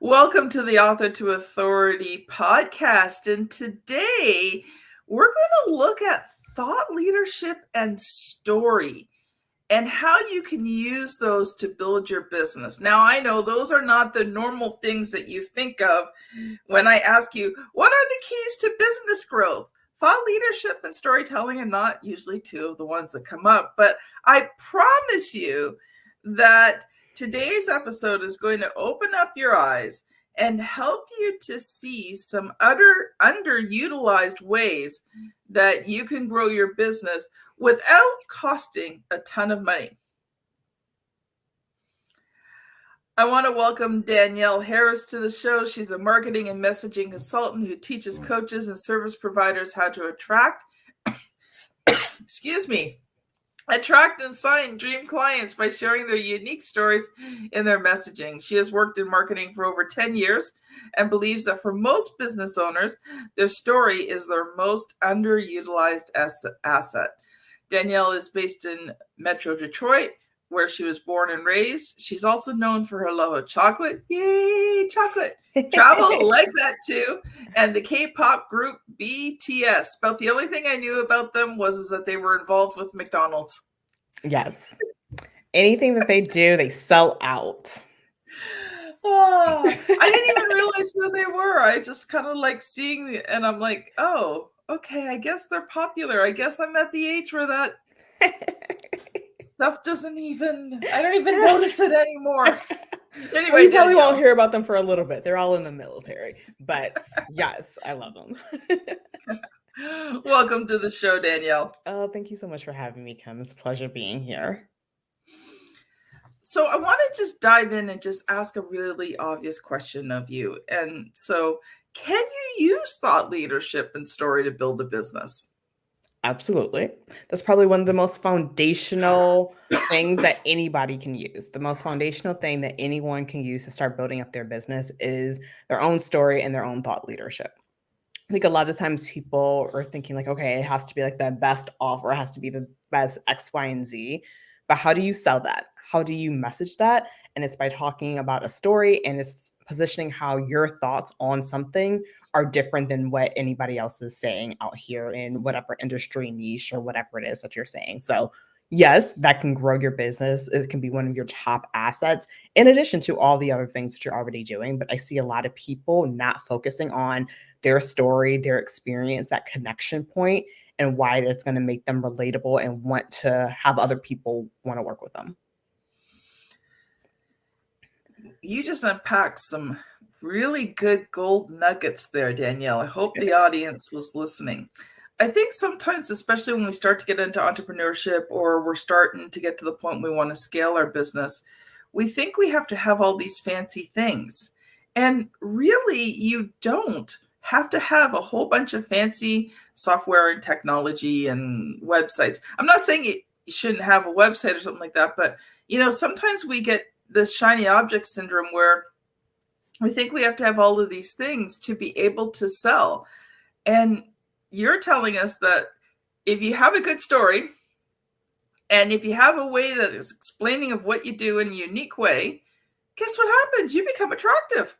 Welcome to the Author to Authority podcast. And today we're going to look at thought leadership and story and how you can use those to build your business. Now, I know those are not the normal things that you think of when I ask you, what are the keys to business growth? Thought leadership and storytelling are not usually two of the ones that come up, but I promise you that today's episode is going to open up your eyes and help you to see some underutilized ways that you can grow your business without costing a ton of money. I want to welcome Danielle Harris to the show. She's a marketing and messaging consultant who teaches coaches and service providers how to attract and sign dream clients by sharing their unique stories in their messaging. She has worked in marketing for over 10 years and believes that for most business owners, their story is their most underutilized asset. Danielle is based in Metro Detroit, where she was born and raised. She's also known for her love of chocolate. Yay, chocolate. Travel like that too. And the K-pop group BTS. About the only thing I knew about them was that they were involved with McDonald's. Yes. Anything that they do, they sell out. Oh, I didn't even realize who they were. I just kind of like seeing and I'm like, oh, okay, I guess they're popular. I guess I'm at the age where that stuff I don't even notice it anymore. Anyway, well, you probably won't hear about them for a little bit. They're all in the military, but yes, I love them. Welcome to the show, Danielle. Oh, thank you so much for having me, Kim. It's a pleasure being here. So I want to just dive in and just ask a really obvious question of you. And so, can you use thought leadership and story to build a business? Absolutely. That's probably one of the most foundational things that anybody can use. The most foundational thing that anyone can use to start building up their business is their own story and their own thought leadership. I think a lot of times people are thinking like, okay, it has to be like the best offer, it has to be the best X, Y, and Z. But how do you sell that? How do you message that? And it's by talking about a story, and it's positioning how your thoughts on something are different than what anybody else is saying out here in whatever industry niche or whatever it is that you're saying. So yes, that can grow your business. It can be one of your top assets in addition to all the other things that you're already doing. But I see a lot of people not focusing on their story, their experience, that connection point, and why it's going to make them relatable and want to have other people want to work with them. You just unpacked some really good gold nuggets there, Danielle. I hope the audience was listening. I think sometimes, especially when we start to get into entrepreneurship or we're starting to get to the point we want to scale our business, we think we have to have all these fancy things. And really, you don't have to have a whole bunch of fancy software and technology and websites. I'm not saying you shouldn't have a website or something like that, but sometimes we get this shiny object syndrome where we think we have to have all of these things to be able to sell. And you're telling us that if you have a good story and if you have a way that is explaining of what you do in a unique way, guess what happens? You become attractive.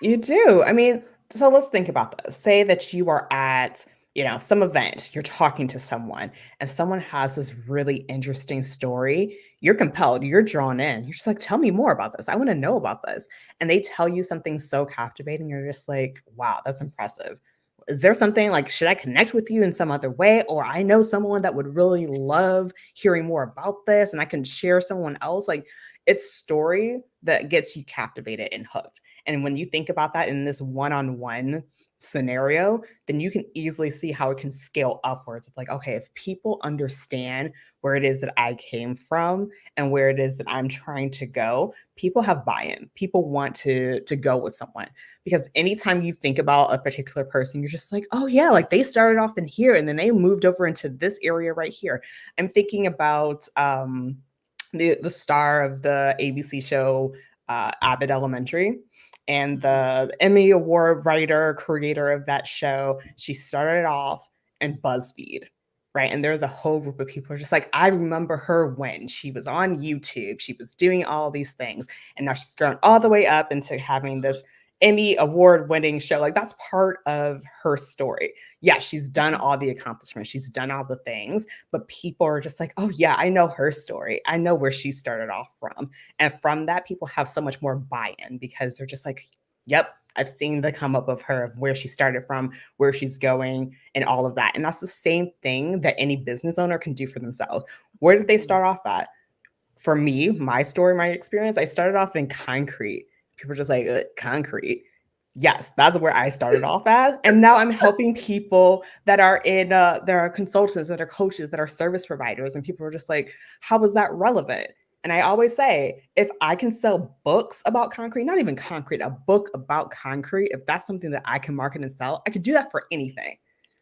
You do. I mean, so let's think about this. Say that you are at some event, you're talking to someone and someone has this really interesting story. You're compelled, you're drawn in. You're just like, tell me more about this. I want to know about this. And they tell you something so captivating. You're just like, wow, that's impressive. Is there something like, should I connect with you in some other way? Or I know someone that would really love hearing more about this and I can share someone else. Like, it's story that gets you captivated and hooked. And when you think about that in this one-on-one scenario, then you can easily see how it can scale upwards of like, okay, if people understand where it is that I came from and where it is that I'm trying to go, people have buy-in. People want to go with someone, because anytime you think about a particular person, you're just like, oh yeah, like they started off in here and then they moved over into this area right here. I'm thinking about the star of the ABC show Abbott Elementary, and the Emmy Award writer, creator of that show. She started off in BuzzFeed. right? And there's a whole group of people who are just like, I remember her when she was on YouTube, she was doing all these things, and now she's grown all the way up into having this Emmy award winning show. Like that's part of her story. Yeah, she's done all the accomplishments, she's done all the things, but people are just like, oh, yeah, I know her story. I know where she started off from. And from that, people have so much more buy in because they're just like, yep, I've seen the come up of her, of where she started from, where she's going, and all of that. And that's the same thing that any business owner can do for themselves. Where did they start off at? For me, my story, my experience, I started off in concrete. People are just like, concrete. Yes, that's where I started off at. And now I'm helping people that are in, there are consultants, that are coaches, that are service providers. And people are just like, how is that relevant? And I always say, if I can sell books about concrete, not even concrete, a book about concrete, if that's something that I can market and sell, I could do that for anything.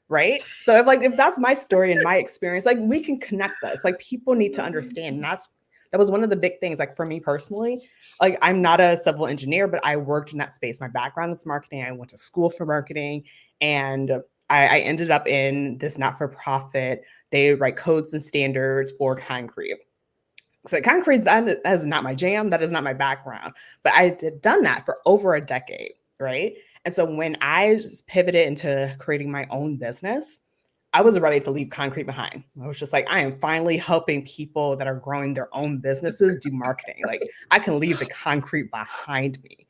Right. So if that's my story and my experience, like we can connect this. Like people need to understand. And that was one of the big things. Like for me personally, like I'm not a civil engineer, but I worked in that space. My background is marketing. I went to school for marketing, and I ended up in this not-for-profit. They write codes and standards for concrete. So concrete, that is not my jam. That is not my background. But I had done that for over a decade, right? And so when I just pivoted into creating my own business, I was ready to leave concrete behind. I was just like, I am finally helping people that are growing their own businesses do marketing. Like I can leave the concrete behind me.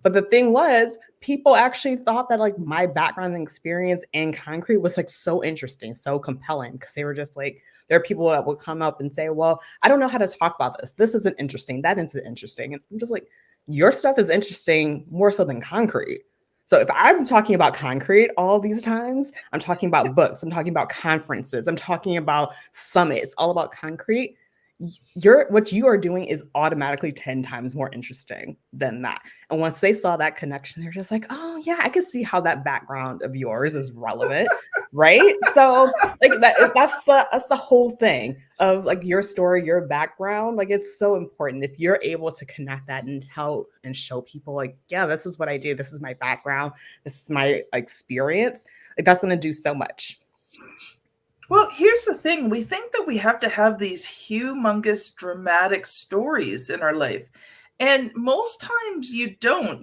But the thing was, people actually thought that like my background and experience in concrete was like so interesting, so compelling, because they were just like, there are people that would come up and say, well, I don't know how to talk about this. This isn't interesting. That isn't interesting. And I'm just like, your stuff is interesting more so than concrete. So if I'm talking about concrete all these times, I'm talking about books, I'm talking about conferences, I'm talking about summits, all about concrete. What you are doing is automatically 10 times more interesting than that. And once they saw that connection, they're just like, oh yeah, I can see how that background of yours is relevant. Right. So like that's the whole thing of like your story, your background. Like it's so important. If you're able to connect that and help and show people like, yeah, this is what I do, this is my background, this is my experience, like that's going to do so much. Well, here's the thing. We think that we have to have these humongous dramatic stories in our life. And most times you don't.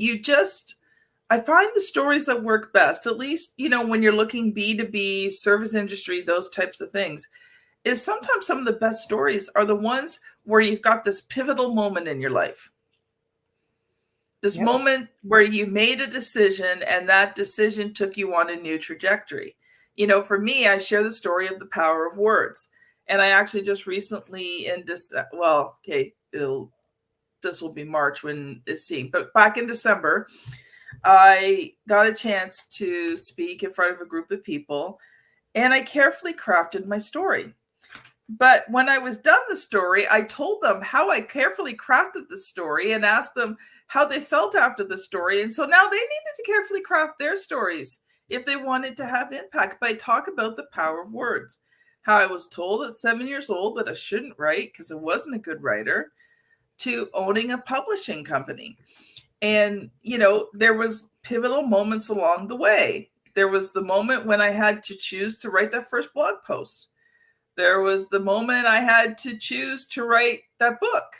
I find the stories that work best, at least, when you're looking B2B, service industry, those types of things, is sometimes some of the best stories are the ones where you've got this pivotal moment in your life. This Yep. moment where you made a decision and that decision took you on a new trajectory. For me, I share the story of the power of words. And I actually just recently in this, well, okay, this will be March when it's seen, but back in December, I got a chance to speak in front of a group of people, and I carefully crafted my story. But when I was done the story, I told them how I carefully crafted the story and asked them how they felt after the story. And so now they needed to carefully craft their stories if they wanted to have impact. But I talk about the power of words, how I was told at 7 years old that I shouldn't write because I wasn't a good writer, to owning a publishing company. And, there was pivotal moments along the way. There was the moment when I had to choose to write that first blog post. There was the moment I had to choose to write that book.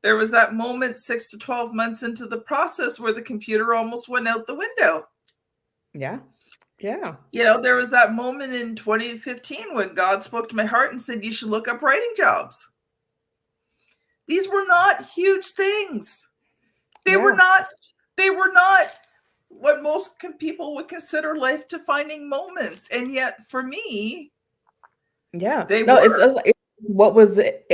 There was that moment 6 to 12 months into the process where the computer almost went out the window. Yeah. Yeah. There was that moment in 2015 when God spoke to my heart and said, you should look up writing jobs. These were not huge things. They were not what most people would consider life-defining moments. And yet for me, Yeah. they No, were. it's what was it,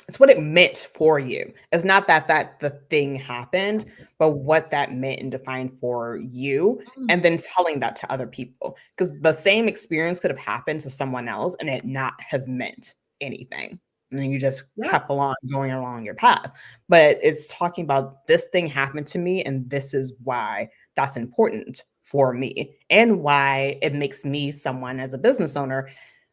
it's what it meant for you. It's not that the thing happened, but what that meant and defined for you, and then telling that to other people. Because the same experience could have happened to someone else and it not have meant anything. And then you just kept going along your path. But it's talking about this thing happened to me, and this is why that's important for me, and why it makes me someone as a business owner.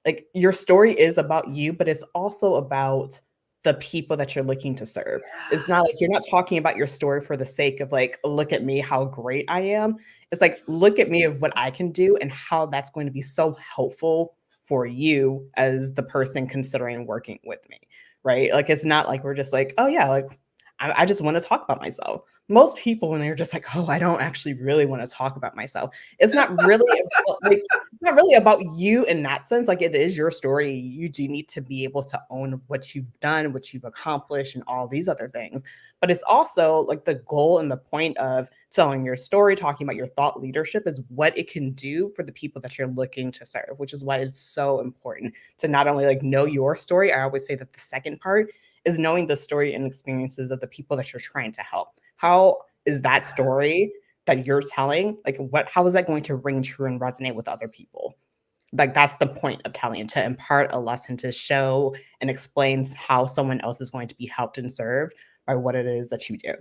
Like your story is about you, but it's also about the people that you're looking to serve. It's not like you're not talking about your story for the sake of like, look at me, how great I am. It's like, look at me of what I can do and how that's going to be so helpful for you as the person considering working with me, right? Like, it's not like we're just like, oh yeah, like I just want to talk about myself. Most people, when they're just like, oh, I don't actually really want to talk about myself, it's not really about, like, it's not really about you in that sense. Like, it is your story. You do need to be able to own what you've done, what you've accomplished, and all these other things. But it's also like the goal and the point of telling your story, talking about your thought leadership is what it can do for the people that you're looking to serve, which is why it's so important to not only like know your story. I always say that the second part is knowing the story and experiences of the people that you're trying to help. How is that story that you're telling, like how is that going to ring true and resonate with other people? Like, that's the point of telling it, to impart a lesson, to show and explain how someone else is going to be helped and served by what it is that you do.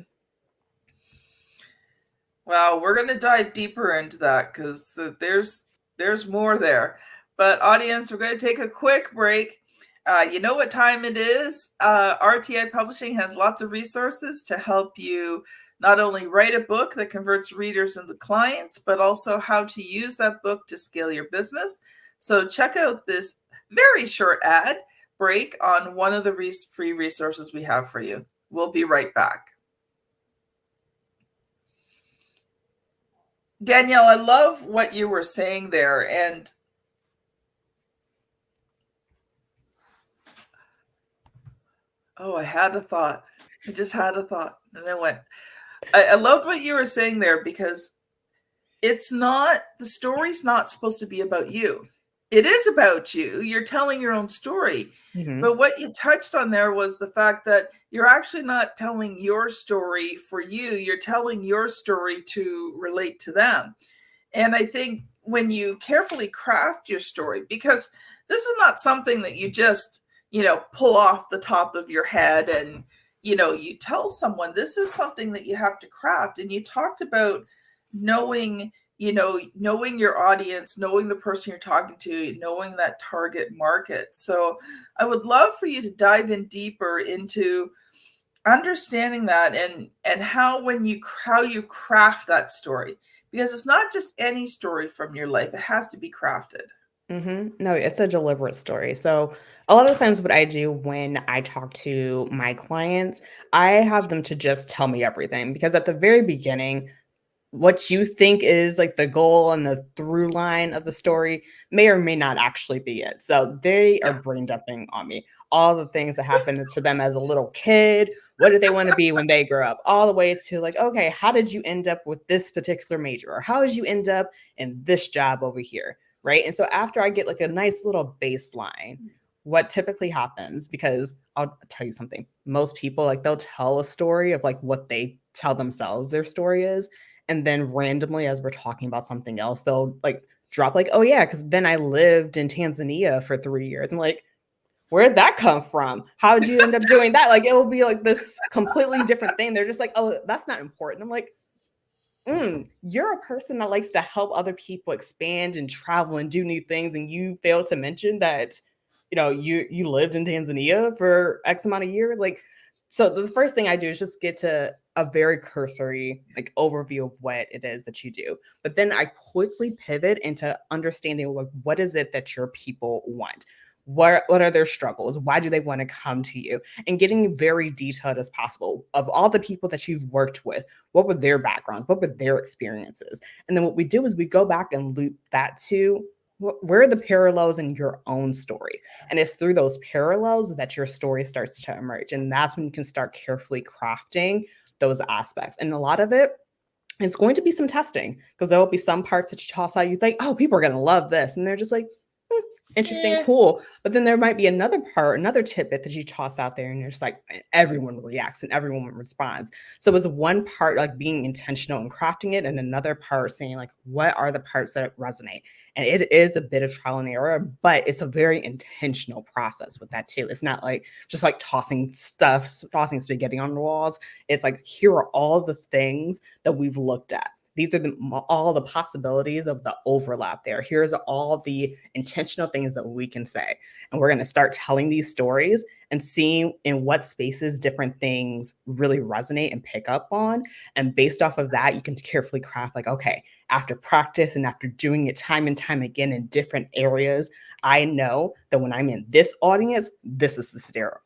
Well, we're going to dive deeper into that because there's more there. But audience, we're going to take a quick break. You know what time it is. RTI Publishing has lots of resources to help you not only write a book that converts readers into clients, but also how to use that book to scale your business. So check out this very short ad break on one of the free resources we have for you. We'll be right back. Danielle, I love what you were saying there. And I had a thought. I just had a thought. And I went, I loved what you were saying there, because the story's not supposed to be about you. It is about you. You're telling your own story. Mm-hmm. But what you touched on there was the fact that you're actually not telling your story for you. You're telling your story to relate to them. And I think when you carefully craft your story, because this is not something that you just, pull off the top of your head and, you tell someone. This is something that you have to craft. And you talked about knowing your audience, knowing the person you're talking to, knowing that target market. So I would love for you to dive in deeper into understanding that and how you craft that story, because it's not just any story from your life. It has to be crafted. Mm-hmm. No, it's a deliberate story. So a lot of the times what I do when I talk to my clients, I have them to just tell me everything, because at the very beginning, what you think is like the goal and the through line of the story may or may not actually be it. So they are Yeah. brain dumping on me. All the things that happened to them as a little kid. What did they want to be when they grow up? All the way to like, okay, how did you end up with this particular major? Or how did you end up in this job over here? Right. And so after I get like a nice little baseline, what typically happens, because I'll tell you something, most people, like, they'll tell a story of like what they tell themselves their story is. And then randomly, as we're talking about something else, they'll like drop like, oh yeah, because then I lived in Tanzania for 3 years. I'm like, where'd that come from? How did you end up doing that? Like, it will be like this completely different thing. They're just like, oh, that's not important. I'm like, you're a person that likes to help other people expand and travel and do new things, and you fail to mention that, you lived in Tanzania for X amount of years. Like, so the first thing I do is just get to a very cursory like overview of what it is that you do. But then I quickly pivot into understanding, like, what is it that your people want? What are their struggles? Why do they want to come to you? And getting very detailed as possible of all the people that you've worked with. What were their backgrounds? What were their experiences? And then what we do is we go back and loop that to where are the parallels in your own story? And it's through those parallels that your story starts to emerge. And that's when you can start carefully crafting those aspects. And a lot of it, it's going to be some testing, because there will be some parts that you toss out, you think, oh, people are going to love this. And they're just like, interesting, cool. But then there might be another part, another tidbit that you toss out there, and you're just like, everyone reacts and everyone responds. So it's one part like being intentional and crafting it, and another part saying like, what are the parts that resonate? And it is a bit of trial and error, but it's a very intentional process with that too. It's not like just like tossing spaghetti on the walls. It's like, here are all the things that we've looked at. These are all the possibilities of the overlap there. Here's all the intentional things that we can say. And we're going to start telling these stories. and seeing in what spaces different things really resonate and pick up on. And based off of that, you can carefully craft like, okay, after practice and after doing it time and time again in different areas, I know that when I'm in this audience, this is the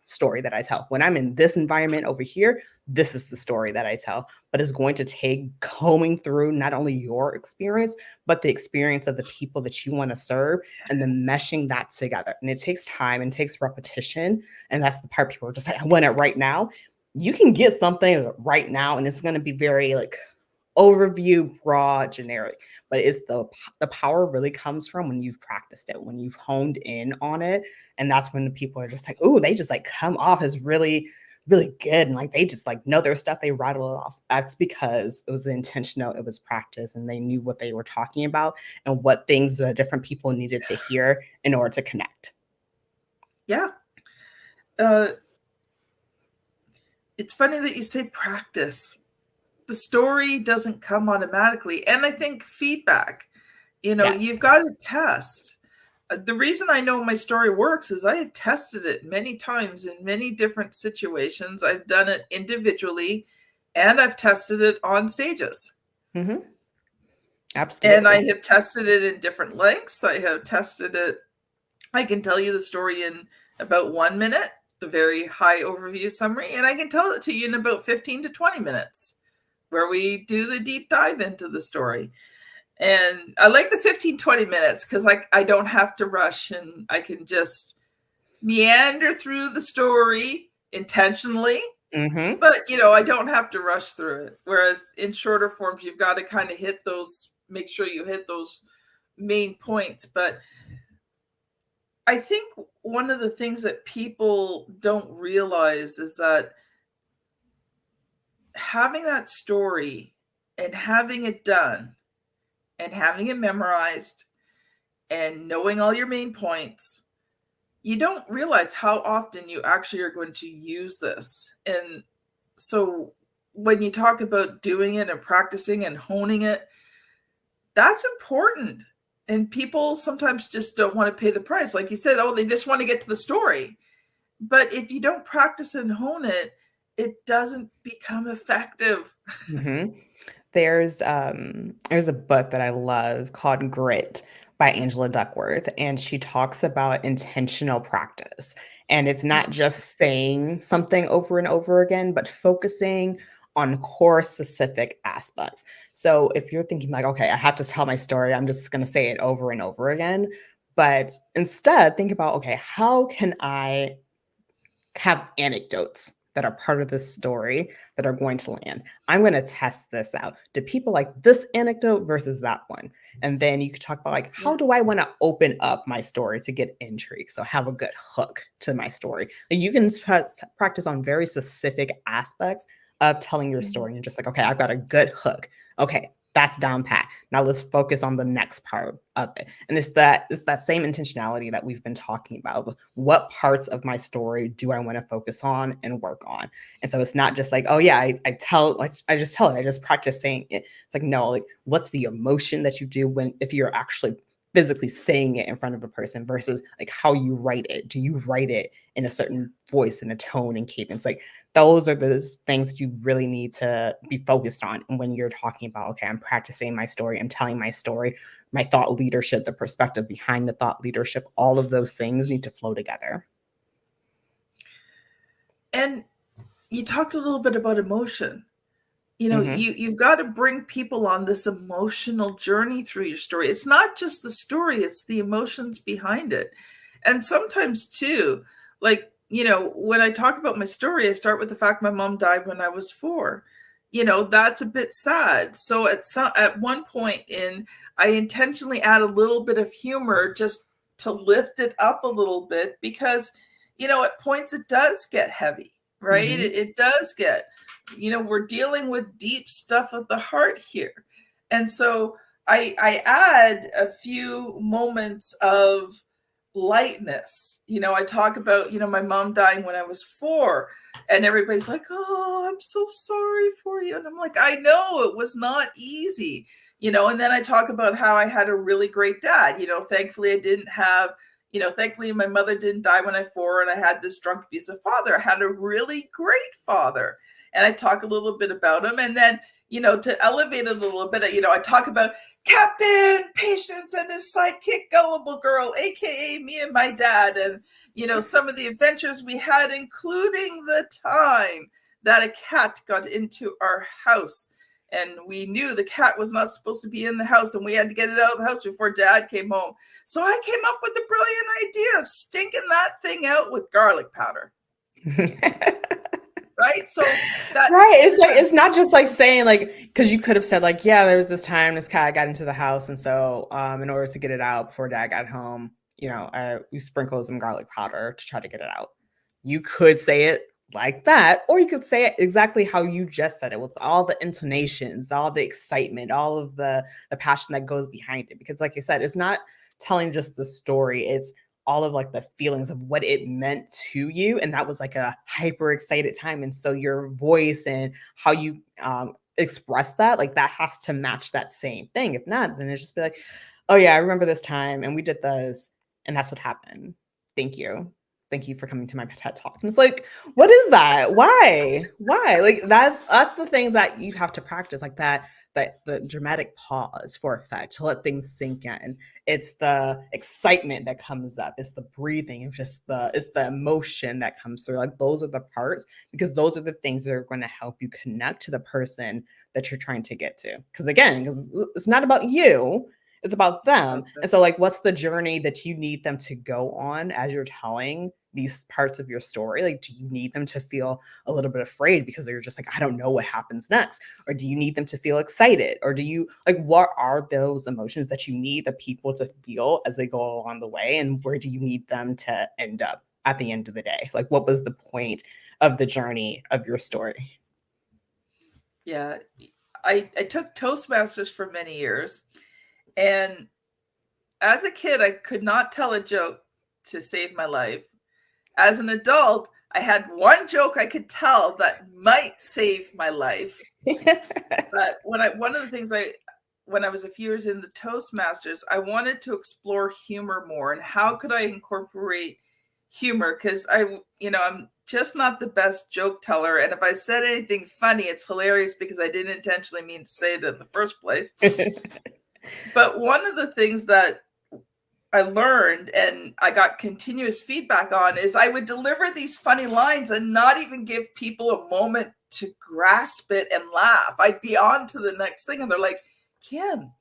story that I tell. When I'm in this environment over here, this is the story that I tell. But it's going to take combing through not only your experience, but the experience of the people that you want to serve and then meshing that together. And it takes time and takes repetition. And that's the part people are just like, I want it right now. You can get something right now, and it's going to be very like overview, broad, generic. But it's the power really comes from when you've practiced it, when you've honed in on it. And that's when the people are just like, oh, they just like come off as really really good, and like they just like know their stuff, they rattle it off. That's because it was intentional, it was practice, and they knew what they were talking about and what things the different people needed to hear in order to connect. Yeah. It's funny that you say practice. The story doesn't come automatically. And I think feedback, Yes. you've got to test. The reason I know my story works is I have tested it many times in many different situations. I've done it individually and I've tested it on stages. Mm-hmm. And I Absolutely. have tested it in different lengths. I have tested it. I can tell you the story in about 1 minute, the very high overview summary, and I can tell it to you in about 15 to 20 minutes where we do the deep dive into the story. And I like the 15, 20 minutes because I don't have to rush and I can just meander through the story intentionally. Mm-hmm. But, I don't have to rush through it. Whereas in shorter forms, you've got to kind of make sure you hit those main points. But I think one of the things that people don't realize is that having that story and having it done and having it memorized and knowing all your main points, you don't realize how often you actually are going to use this. And so when you talk about doing it and practicing and honing it, that's important. And people sometimes just don't want to pay the price. Like you said, oh, they just want to get to the story. But if you don't practice and hone it, it doesn't become effective. Mm-hmm. There's a book that I love called Grit by Angela Duckworth, and she talks about intentional practice. And it's not just saying something over and over again, but focusing on core specific aspects. So if you're thinking like, okay, I have to tell my story, I'm just going to say it over and over again. But instead, think about, okay, how can I have anecdotes that are part of this story that are going to land? I'm going to test this out. Do people like this anecdote versus that one? And then you could talk about like, Yeah. how do I want to open up my story to get intrigue? So have a good hook to my story. Like you can practice on very specific aspects of telling your story and just like, okay, I've got a good hook. Okay, that's down pat. Now let's focus on the next part of it. And it's that same intentionality that we've been talking about. What parts of my story do I want to focus on and work on? And so it's not just like, oh yeah, I just tell it. I just practice saying it. It's like, no, like what's the emotion that you do if you're actually physically saying it in front of a person versus like how you write it. Do you write it in a certain voice and a tone and cadence? Like those are the things that you really need to be focused on. And when you're talking about, okay, I'm practicing my story, I'm telling my story, my thought leadership, the perspective behind the thought leadership, all of those things need to flow together. And you talked a little bit about emotion. Mm-hmm. You've got to bring people on this emotional journey through your story. It's not just the story, it's the emotions behind it. And sometimes too, like, when I talk about my story, I start with the fact my mom died when I was 4. That's a bit sad. So at one point I intentionally add a little bit of humor just to lift it up a little bit because, at points it does get heavy, right? Mm-hmm. It does get, we're dealing with deep stuff of the heart here. And so I add a few moments of lightness. I talk about, my mom dying when I was 4, and everybody's like, oh, I'm so sorry for you. And I'm like, I know it was not easy, and then I talk about how I had a really great dad. Thankfully I didn't have, thankfully my mother didn't die when I was 4 and I had this drunk abusive father. I had a really great father. And I talk a little bit about him. And then, to elevate it a little bit, I talk about Captain Patience and his sidekick Gullible Girl, aka me and my dad, and some of the adventures we had, including the time that a cat got into our house. And we knew the cat was not supposed to be in the house, and we had to get it out of the house before Dad came home. So I came up with the brilliant idea of stinking that thing out with garlic powder. Right? So that right. It's like, it's not just like saying like, because you could have said like, yeah, there was this time this cat got into the house, and so in order to get it out before Dad got home, we sprinkled some garlic powder to try to get it out. You could say it like that, or you could say it exactly how you just said it, with all the intonations, all the excitement, all of the passion that goes behind it. Because like you said, it's not telling just the story, it's all of like the feelings of what it meant to you, and that was like a hyper excited time, and so your voice and how you express that, like that has to match that same thing. If not, then it's just be like, oh yeah, I remember this time and we did this and that's what happened. Thank you for coming to my TED talk. And it's like, what is that? Why? Like that's the thing that you have to practice, like that the dramatic pause for effect, to let things sink in. It's the excitement that comes up. It's the breathing. It's the emotion that comes through. Like those are the parts, because those are the things that are going to help you connect to the person that you're trying to get to. Because it's not about you. It's about them. And so like, what's the journey that you need them to go on as you're telling these parts of your story? Like, do you need them to feel a little bit afraid because they're just like, I don't know what happens next? Or do you need them to feel excited? Or do you like, what are those emotions that you need the people to feel as they go along the way? And where do you need them to end up at the end of the day? Like, what was the point of the journey of your story? Yeah. I took Toastmasters for many years. And as a kid, I could not tell a joke to save my life. As an adult, I had one joke I could tell that might save my life. But one of the things when I was a few years in the Toastmasters, I wanted to explore humor more, and how could I incorporate humor? Because I'm just not the best joke teller, and if I said anything funny, it's hilarious because I didn't intentionally mean to say it in the first place. But one of the things that I learned and I got continuous feedback on is I would deliver these funny lines and not even give people a moment to grasp it and laugh. I'd be on to the next thing, and they're like, Kim,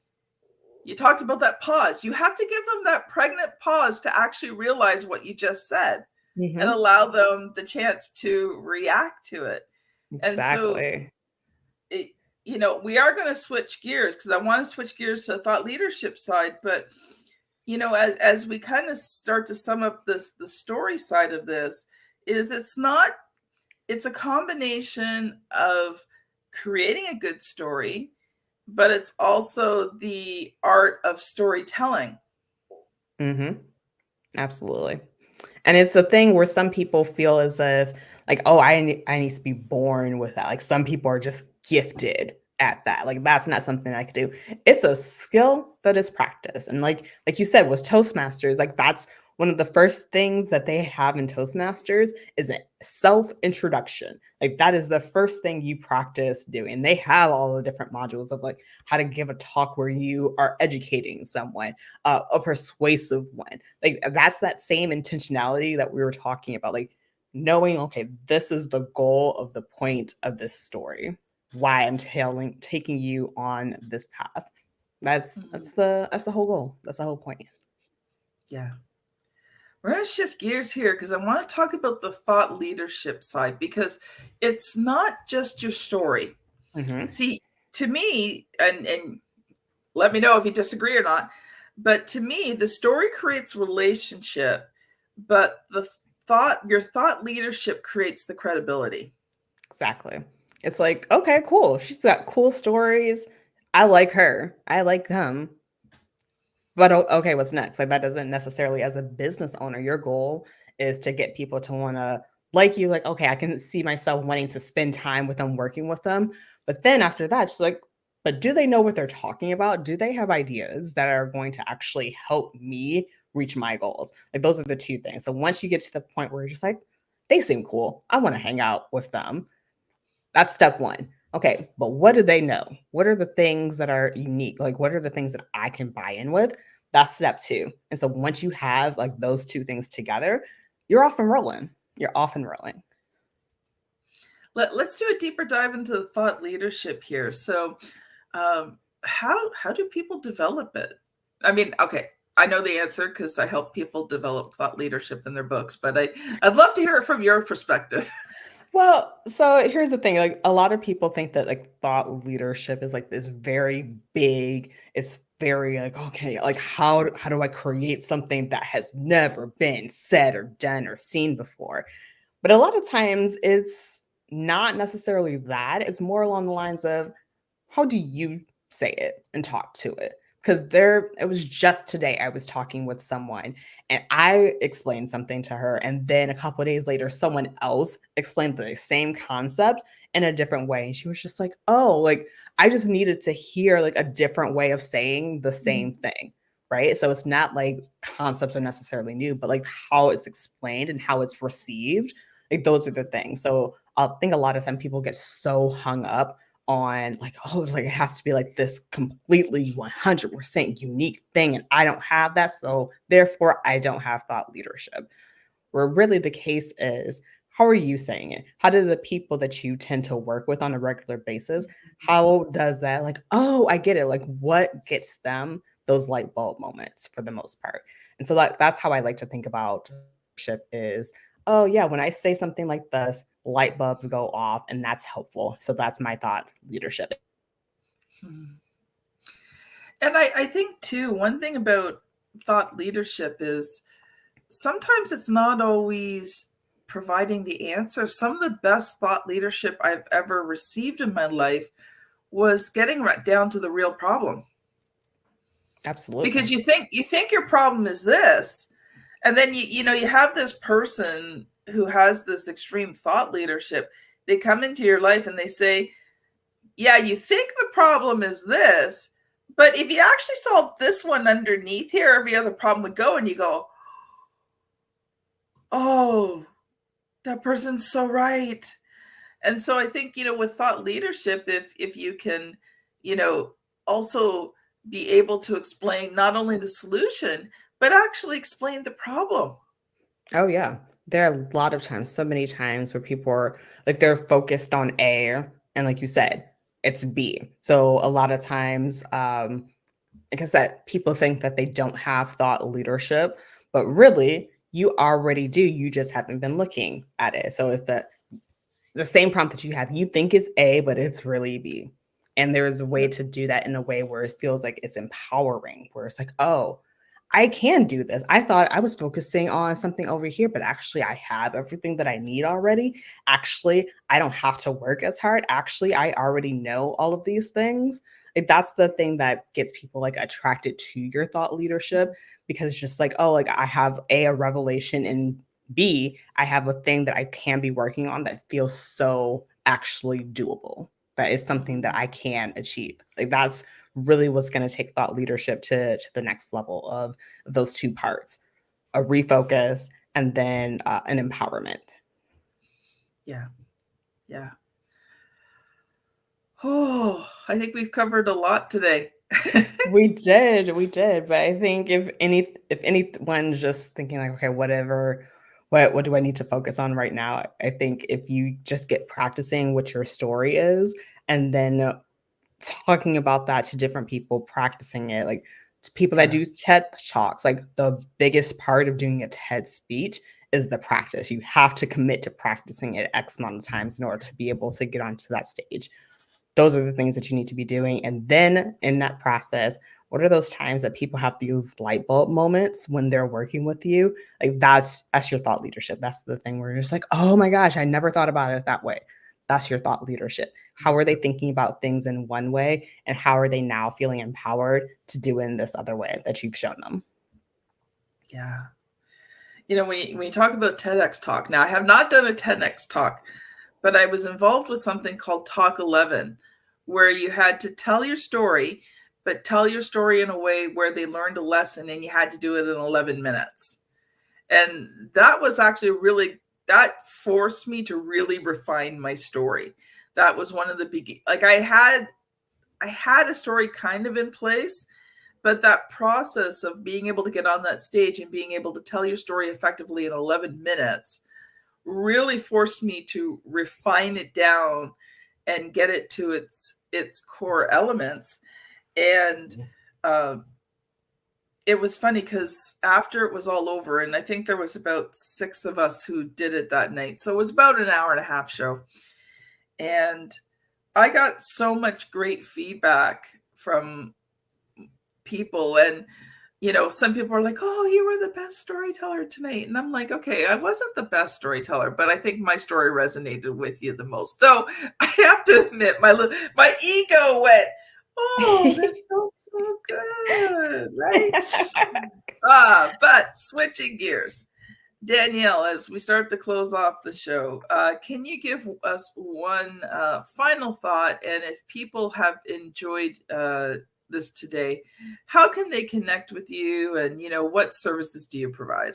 you talked about that pause. You have to give them that pregnant pause to actually realize what you just said, and allow them the chance to react to it. Exactly. And so we are going to switch gears, because I want to switch gears to the thought leadership side. But, as we kind of start to sum up the story side of this, it's a combination of creating a good story, but it's also the art of storytelling. Absolutely. And it's a thing where some people feel as if like, oh, I need to be born with that. Like some people are just gifted at that. Like that's not something I could do. It's a skill that is practiced. And like you said with Toastmasters, like that's one of the first things that they have in Toastmasters is a self-introduction. Like that is the first thing you practice doing. They have all the different modules of like how to give a talk where you are educating someone, a persuasive one. Like that's that same intentionality that we were talking about. Like knowing, okay, this is the goal of the point of this story. Why I'm taking you on this path. That's the whole goal. That's the whole point. Yeah. We're going to shift gears here because I want to talk about the thought leadership side, because it's not just your story. See, to me, and let me know if you disagree or not, but to me, the story creates relationship, but your thought leadership creates the credibility. Exactly. It's like, okay, cool. She's got cool stories. I like her. I like them. But okay, what's next? Like that doesn't necessarily, as a business owner, your goal is to get people to want to like you. Like, okay, I can see myself wanting to spend time with them, working with them. But then after that, it's like, but do they know what they're talking about? Do they have ideas that are going to actually help me reach my goals. Like those are the two things. So once you get to the point where you're just like, they seem cool, I want to hang out with them. That's step one. Okay, but what do they know? What are the things that are unique? Like, what are the things that I can buy in with? That's step two. And so once you have like those two things together, you're off and rolling. You're off and rolling. Let's do a deeper dive into the thought leadership here. So, how do people develop it? I mean, okay, I know the answer because I help people develop thought leadership in their books, but I'd love to hear it from your perspective. Well, so here's the thing, like a lot of people think that like thought leadership is like this very big, it's very like, okay, like how do I create something that has never been said or done or seen before? But a lot of times it's not necessarily that. It's more along the lines of how do you say it and talk to it? Because it was just today I was talking with someone and I explained something to her. And then a couple of days later, someone else explained the same concept in a different way. And she was just like, oh, like I just needed to hear like a different way of saying the same thing. Right. So it's not like concepts are necessarily new, but like how it's explained and how it's received. Like those are the things. So I think a lot of time people get so hung up on like, oh, like it has to be like this completely 100% unique thing. And I don't have that. So therefore, I don't have thought leadership. Where really the case is, how are you saying it? How do the people that you tend to work with on a regular basis, how does that like, oh, I get it. Like what gets them those light bulb moments for the most part? And so that's how I like to think about leadership is, oh yeah, when I say something like this, light bulbs go off and that's helpful. So that's my thought leadership. And I think too, one thing about thought leadership is sometimes it's not always providing the answer. Some of the best thought leadership I've ever received in my life was getting right down to the real problem. Absolutely. Because you think your problem is this, and then you have this person who has this extreme thought leadership. They come into your life and they say, yeah, you think the problem is this, but if you actually solve this one underneath here, every other problem would go. And you go, oh, that person's so right. And so I think, with thought leadership, if you can, also be able to explain not only the solution, but actually explain the problem. Oh yeah. There are a lot of times, so many times where people are like they're focused on A and like you said, it's B. So a lot of times, like I said, people think that they don't have thought leadership, but really you already do. You just haven't been looking at it. So if the same prompt that you have, you think is A, but it's really B. And there's a way Yep. to do that in a way where it feels like it's empowering, where it's like, oh, I can do this. I thought I was focusing on something over here, but actually, I have everything that I need already. Actually, I don't have to work as hard. Actually, I already know all of these things. Like that's the thing that gets people like attracted to your thought leadership because it's just like, oh, like I have a revelation and B, I have a thing that I can be working on that feels so actually doable. That is something that Mhm. I can achieve. Like that's really what's going to take thought leadership to the next level of those two parts, a refocus and then an empowerment. Yeah. Yeah. Oh, I think we've covered a lot today. We did, but I think if anyone's just thinking like, okay, whatever, what do I need to focus on right now? I think if you just get practicing what your story is, and then talking about that to different people, practicing it, like to people that Yeah. do TED Talks, like the biggest part of doing a TED speech is the practice. You have to commit to practicing it X amount of times in order to be able to get onto that stage. Those are the things that you need to be doing. And then in that process, what are those times that people have these light bulb moments when they're working with you? Like that's your thought leadership. That's the thing where you're just like, oh my gosh, I never thought about it that way. That's your thought leadership. How are they thinking about things in one way? And how are they now feeling empowered to do in this other way that you've shown them? Yeah. When you talk about TEDx talk, now I have not done a TEDx talk, but I was involved with something called Talk 11, where you had to tell your story, but tell your story in a way where they learned a lesson and you had to do it in 11 minutes. And that was actually that forced me to really refine my story. That was one of the big, like I had a story kind of in place, but that process of being able to get on that stage and being able to tell your story effectively in 11 minutes really forced me to refine it down and get it to its core elements. And it was funny because after it was all over, and I think there was about 6 of us who did it that night, so it was about an hour and a half show, and I got so much great feedback from people. And some people are like, oh, you were the best storyteller tonight. And I'm like, okay, I wasn't the best storyteller, but I think my story resonated with you the most. Though I have to admit, my ego went, oh, that felt so good, right? But switching gears, Danielle, as we start to close off the show, can you give us one final thought? And if people have enjoyed this today, how can they connect with you, and what services do you provide?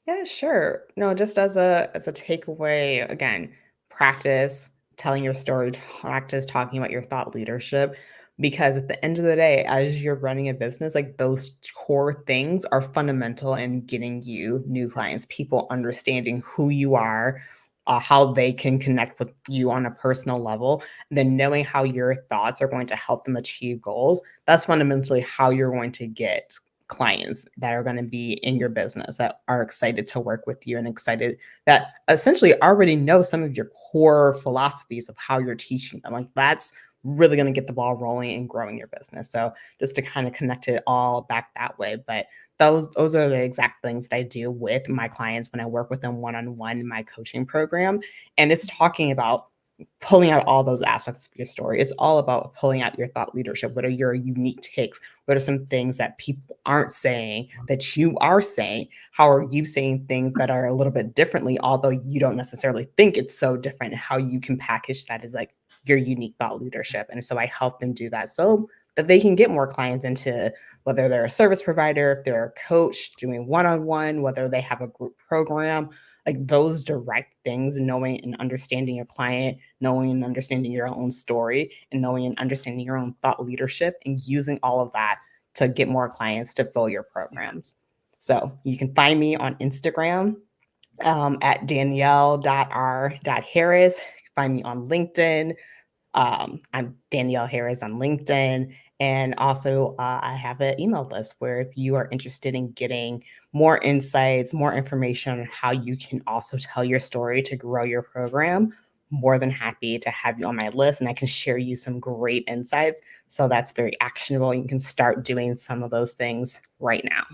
Yeah, sure. No, just as a takeaway, again, practice telling your story, practice talking about your thought leadership. Because at the end of the day, as you're running a business, like those core things are fundamental in getting you new clients, people understanding who you are, how they can connect with you on a personal level, then knowing how your thoughts are going to help them achieve goals. That's fundamentally how you're going to get clients that are going to be in your business, that are excited to work with you and excited, that essentially already know some of your core philosophies of how you're teaching them. Like that's really going to get the ball rolling and growing your business. So just to kind of connect it all back that way. But those are the exact things that I do with my clients when I work with them one-on-one in my coaching program. And it's talking about pulling out all those aspects of your story. It's all about pulling out your thought leadership. What are your unique takes? What are some things that people aren't saying that you are saying? How are you saying things that are a little bit differently, although you don't necessarily think it's so different? How you can package that as like your unique thought leadership. And so I help them do that so that they can get more clients into, whether they're a service provider, if they're a coach doing one-on-one, whether they have a group program, like those direct things, knowing and understanding your client, knowing and understanding your own story, and knowing and understanding your own thought leadership, and using all of that to get more clients to fill your programs. So you can find me on Instagram at Danielle.r.Harris. Find me on LinkedIn. I'm Danielle Harris on LinkedIn. And also, I have an email list where if you are interested in getting more insights, more information on how you can also tell your story to grow your program, more than happy to have you on my list. And I can share you some great insights. So that's very actionable. You can start doing some of those things right now.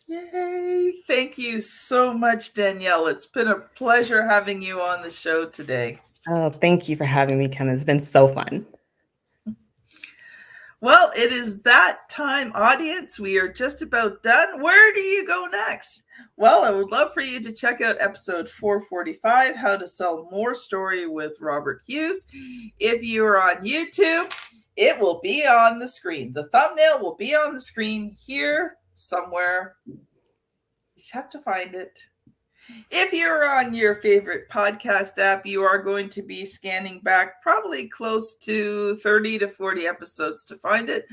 Yay! Thank you so much, Danielle. It's been a pleasure having you on the show today. Oh, thank you for having me, Kim. It's been so fun. Well, it is that time, audience. We are just about done. Where do you go next? Well, I would love for you to check out episode 445, How to Sell More Story with Robert Hughes. If you are on YouTube, it will be on the screen. The thumbnail will be on the screen here somewhere. You just have to find it. If you're on your favorite podcast app, you are going to be scanning back probably close to 30 to 40 episodes to find it.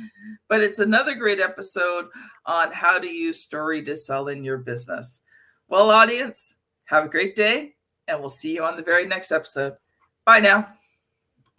But it's another great episode on how to use story to sell in your business. Well, audience, have a great day, and we'll see you on the very next episode. Bye now.